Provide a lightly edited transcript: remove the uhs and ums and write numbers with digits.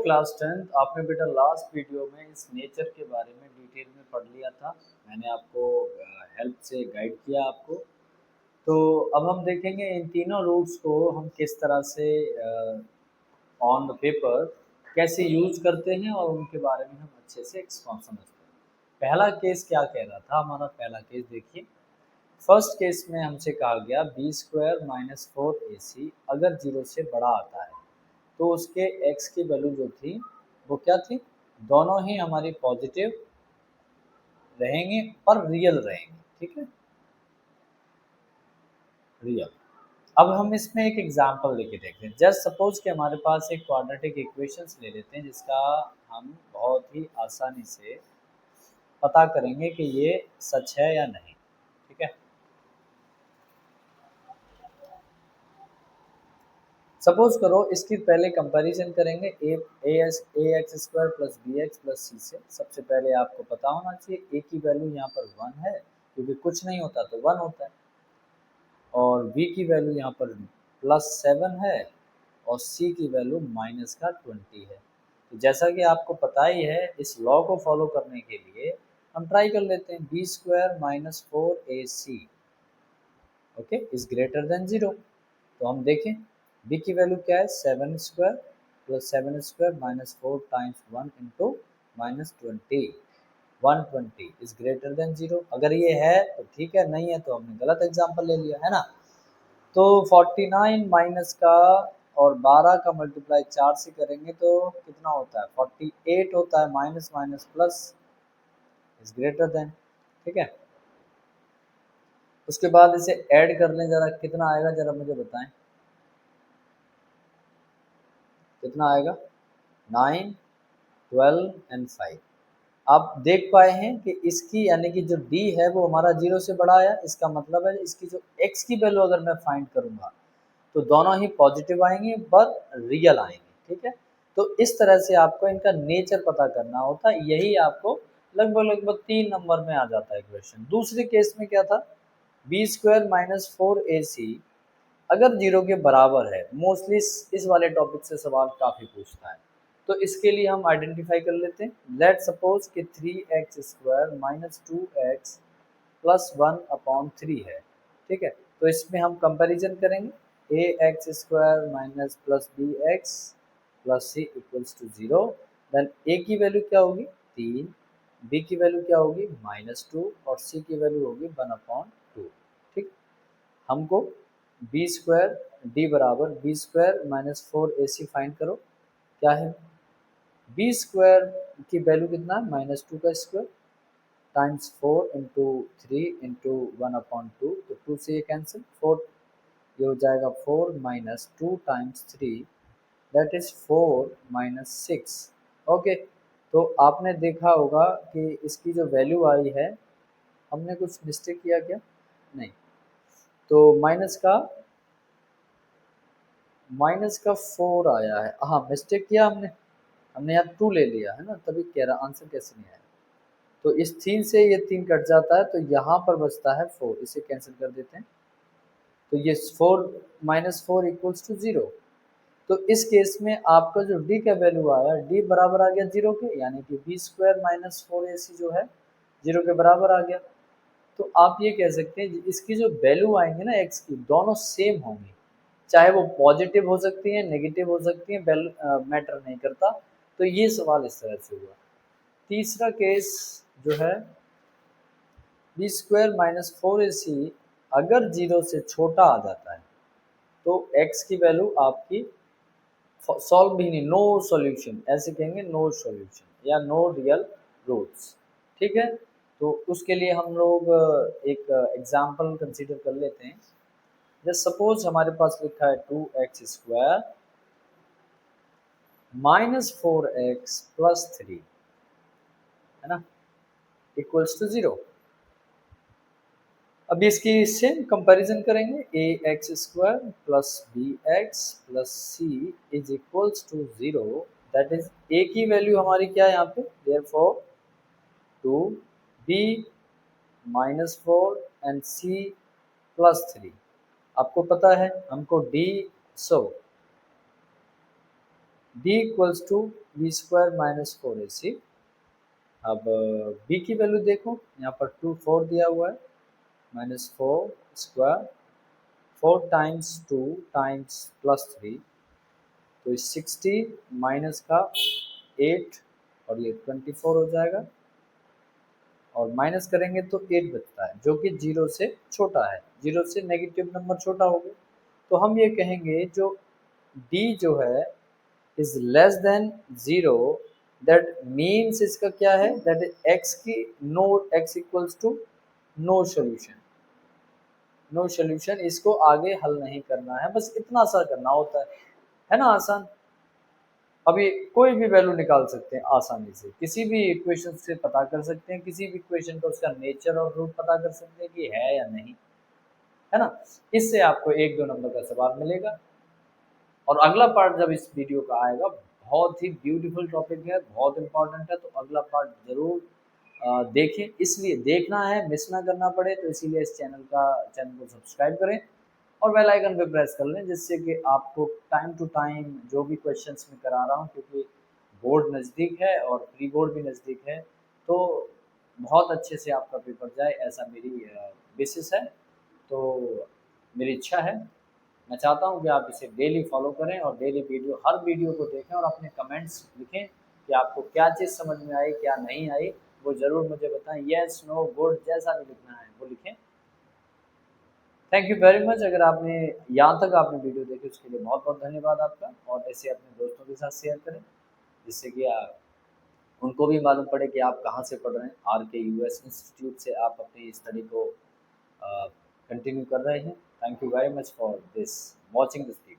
Class 10th आपने बेटा last video में इस नेचर के बारे में डिटेल में पढ़ लिया था। मैंने आपको हेल्प से गाइड किया आपको। तो अब हम देखेंगे इन तीनों रूट्स को हम किस तरह से ऑन द पेपर कैसे यूज करते हैं और उनके बारे में हम अच्छे से समझते हैं। पहला केस क्या कह रहा था, हमारा पहला केस देखिए। फर्स्ट केस में हमसे कहा गया B square minus four A सी अगर जीरो से बड़ा आता है तो उसके x की वैल्यू जो थी वो क्या थी, दोनों ही हमारी पॉजिटिव रहेंगे पर रियल रहेंगे। ठीक है, रियल। अब हम इसमें एक एग्जांपल लेके देखते हैं। जस्ट सपोज कि हमारे पास एक क्वाड्रेटिक इक्वेशंस ले लेते हैं जिसका हम बहुत ही आसानी से पता करेंगे कि ये सच है या नहीं। ठीक है, सपोज करो इसकी पहले कंपैरिजन करेंगे a x square plus b x plus c से। सबसे पहले आपको पता होना चाहिए ए की वैल्यू यहाँ पर 1 है क्योंकि कुछ नहीं होता तो 1 होता है, और बी की वैल्यू यहाँ पर प्लस 7 है और सी की वैल्यू माइनस का 20 है। तो जैसा कि आपको पता ही है, इस लॉ को फॉलो करने के लिए हम ट्राई कर लेते हैं। B square minus four A C okay is greater than 0। तो हम देखें b की वैल्यू क्या है, 7 square plus 7 square minus four times 1 into minus 20, 120 is greater than 0। अगर ये है तो ठीक है, नहीं है तो हमने गलत एग्जांपल ले लिया है ना। तो 49 माइनस का और 12 का मल्टीप्लाई 4 से करेंगे तो कितना होता है, 48 होता है। Minus minus plus is greater then. ठीक है, उसके बाद इसे ऐड कर लें, जरा कितना आएगा जरा मुझे बताएं, कितना आएगा, 9, 12 एंड 5। आप देख पाए हैं कि इसकी यानी कि जो d है वो हमारा 0 से बड़ा आया। इसका मतलब है इसकी जो x की वैल्यू अगर मैं फाइंड करूंगा तो दोनों ही पॉजिटिव आएंगे पर रियल आएंगे। ठीक है, तो इस तरह से आपको इनका नेचर पता करना होता है। यही आपको लगभग लगभग 3 नंबर में आ जाता है क्वेश्चन। दूसरे केस में क्या था, B square minus four A सी अगर 0 के बराबर है। मोस्टली इस वाले टॉपिक से सवाल काफ़ी पूछता है, तो इसके लिए हम आइडेंटिफाई कर लेते हैं। लेट सपोज कि 3x² माइनस 2x प्लस 1/3 है। ठीक है, तो इसमें हम कंपैरिजन करेंगे। ax² minus plus bx plus c equals to 0। Then a की वैल्यू क्या होगी, 3, b की वैल्यू क्या होगी, -2 और c की वैल्यू होगी 1/2। ठीक, हमको बी स्क्वायर डी बराबर B square minus four A C find करो। क्या है, बी स्क्वायर की वैल्यू कितना है, -2 का स्क्वायर टाइम्स 4 इंटू 3 इंटू 1/2। तो 2 से ये कैंसिल, 4 ये हो जाएगा 4 minus 2 times 3 that is 4 minus 6। Okay, तो आपने देखा होगा कि इसकी जो वैल्यू आई है, हमने कुछ मिस्टेक किया क्या, नहीं। तो माइनस का 4 आया है, हाँ मिस्टेक किया हमने, हमने यहाँ 2 ले लिया है ना, तभी कह रहा आंसर कैसे नहीं आया। तो इस 3 से ये 3 कट जाता है तो यहाँ पर बचता है 4, इसे कैंसिल कर देते हैं। तो ये 4 माइनस 4 इक्वल्स टू 0। तो इस केस में आपका जो डी का वैल्यू आया, डी बराबर आ गया 0 के, यानी कि B square minus four A सी जो है 0 के बराबर आ गया। तो आप ये कह सकते हैं इसकी जो वैल्यू आएंगे ना एक्स की, दोनों सेम होंगी। चाहे वो पॉजिटिव हो सकती है, नेगेटिव हो सकती है, मैटर नहीं करता। तो ये सवाल इस तरह से हुआ। तीसरा केस जो है, B square minus four A सी अगर 0 से छोटा आ जाता है तो एक्स की वैल्यू आपकी सॉल्व भी नहीं, नो सॉल्यूशन ऐसे कहेंगे, नो सॉल्यूशन या नो रियल रूट्स। ठीक है, तो उसके लिए हम लोग एक एग्जांपल कंसीडर कर लेते हैं। जस्ट सपोज हमारे पास लिखा है 2x² माइनस 4x प्लस 3 है ना, इक्वल्स टू 0। अब इसकी सेम कंपैरिजन करेंगे। ax² plus bx plus c is equals to 0। That is a की वैल्यू हमारी क्या है यहाँ पे, देयरफॉर 2, b -4 एंड c +3। आपको पता है हमको d, so b equals to v square minus 4ac। अब b की वैल्यू देखो, यहाँ पर 4 दिया हुआ है, माइनस 4 स्क्वायर, 4 टाइम्स 2 टाइम्स +3, तो 60 माइनस का 8 और ये 24 हो जाएगा, और माइनस करेंगे तो 8 बचता है जो कि 0 से छोटा है, 0 से नेगेटिव नंबर छोटा हो गया। तो हम ये कहेंगे जो d जो है is less than 0, that means इसका क्या है, दैट x की no, x equals to no solution, no solution, इसको आगे हल नहीं करना है, बस इतना सा करना होता है ना, आसान। अभी कोई भी वैल्यू निकाल सकते हैं आसानी से, किसी भी इक्वेशन से पता कर सकते हैं, किसी भी इक्वेशन का उसका नेचर और रूट पता कर सकते हैं कि है या नहीं, है ना। इससे आपको 1-2 नंबर का सवाल मिलेगा। और अगला पार्ट जब इस वीडियो का आएगा, बहुत ही ब्यूटीफुल टॉपिक है, बहुत इंपॉर्टेंट है, तो अगला पार्ट जरूर देखें। इसलिए देखना है, मिस ना करना पड़े, तो इसीलिए इस चैनल को सब्सक्राइब करें और बेल आइकन पे प्रेस कर लें, जिससे कि आपको टाइम टू टाइम जो भी क्वेश्चंस मैं करा रहा हूँ, क्योंकि बोर्ड नज़दीक है और प्री बोर्ड भी नज़दीक है, तो बहुत अच्छे से आपका पेपर जाए, ऐसा मेरी विशेष है। तो मेरी इच्छा है, मैं चाहता हूँ कि आप इसे डेली फॉलो करें और डेली हर वीडियो को देखें और अपने कमेंट्स लिखें कि आपको क्या चीज़ समझ में आई, क्या नहीं आई, वो ज़रूर मुझे बताएं, येस नो गुड जैसा भी लिखना है वो लिखें। Thank you very much. अगर आपने यहाँ तक आपने वीडियो देखी उसके लिए बहुत बहुत धन्यवाद आपका, और ऐसे अपने दोस्तों के साथ शेयर करें, जिससे कि उनको भी मालूम पड़े कि आप कहाँ से पढ़ रहे हैं, RK US इंस्टीट्यूट से आप अपनी स्टडी को कंटिन्यू कर रहे हैं। Thank you very much for this watching this video.